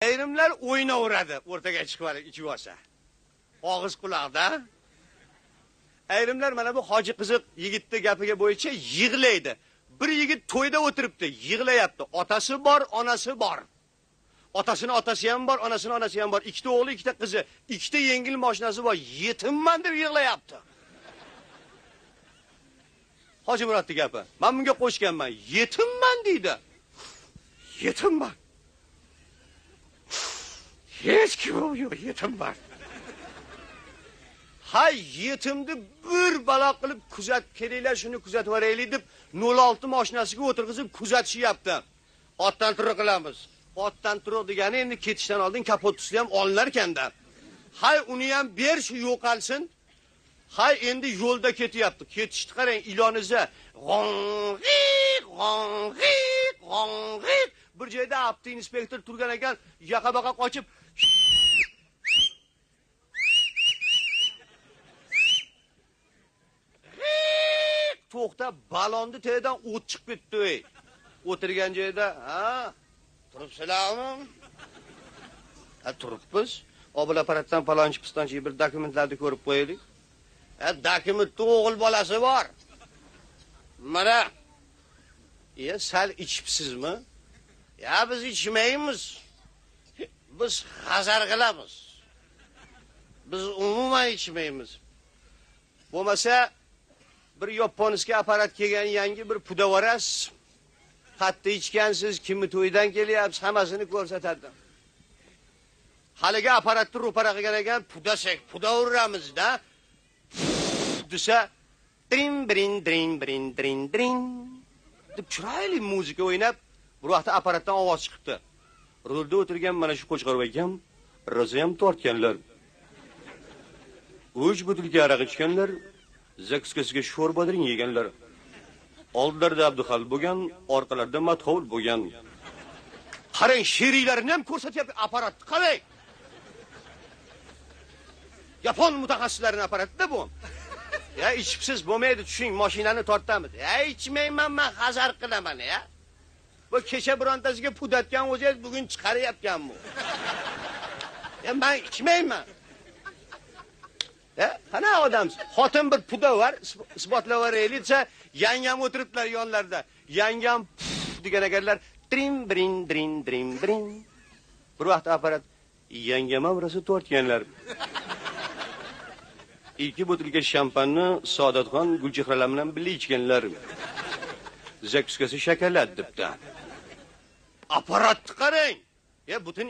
Ayrimlar o'ynaveradi, o'rtaga chiqib ichib olsa. Og'iz quloqda. Ayrimlar mana bu hoji qiziq yigitning gapiga bo'yicha yig'laydi. Bir yigit to'yda o'tiribdi, yig'layapti. Otasi bor, onasi bor. Otasini otasi ham bor, onasini onasi ham bor. Ikkita o'g'li, ikkita qizi, ikkita yengil mashinasi bor. Yetimman deb yig'layapti. Hoji Murodning gapi. Men bunga qo'shganman. Yetimman deydi. Yetimman. Hech kim yo'q, yetimman. Hay yetimni bir balo qilib kuzatib kelinglar, shuni kuzatib oraylik deb 06 mashinasiga o'tirg'izib kuzatishyapti. Otdan turuq qilamiz. Otdan turuq degani endi ketishdan oldin kapotusli ham olinar ekanda. Hay uni ham ber shu yo'qalsin. Hay endi yo'lda ketyapti. Ketishni qarang, iloniza g'ong'iq. Bir joyda apti inspektor turgan ekan, yaqa-baqa qochib to'xta, balonni teridan o't chiqib ketdi. O'tirgan joyda, ha, turibsizlarmi? Ha, turibmiz. Obul apparatdan palonchi pistonchi bir dokumentlarni ko'rib qo'yaylik. Ha, dokumentda o'g'il bolasi bor. Mana. Sal ichibsizmi? Ya biz ichmaymiz. Biz hazar qilamiz. Biz umuman ichmaymiz. Bo'lmasa bir yaponiska apparat kelgan yangi bir pudavaras. Qatta ichgansiz, kimni to'ydan kelyapsiz, hammasini ko'rsatadi. Haliga apparatni ro'para qilgan ekan, pudasak, puda uramiz-da. Desa, drin drin drin drin drin drin deb chiroyli muzika o'ynab, bir vaqtda apparatdan ovoz chiqdi. Rulda o'tirgan mana shu qo'chqorov akam rosa ham tortganlar. 3 butilka aroq ichganlar, zakskasiga sho'rbadan yeganlar. Oldlarida Abduxal bo'lgan, orqalarida Matxovul bo'lgan. Qarang, sheriklarni ham ko'rsatyapti apparatni, qarang. Yapon mutaxassislarining apparatida bu. Ya ichibsiz bo'lmaydi, tushing, mashinani tortamiz. Ya ichmayman, men hazar qilaman ya. Bu kecha birontasiga pudatgan o'zingiz bugun chiqaryapgan bu. Ya men ichmayman. Qana odamsiz? Xotin bir puda var, isbotlab beraylik desa, yangam o'tiriblar yonlarida. Yangam degan ekanlar, trin brin drin drin drin. Bir vaqt apparat yangam ham rosa tortganlar. 2 butilka shampanni Saodatxon Gulchehralar bilan birga ichganlar. Zakskasi shakarladi debdi. Apparatni qarang. Ya butun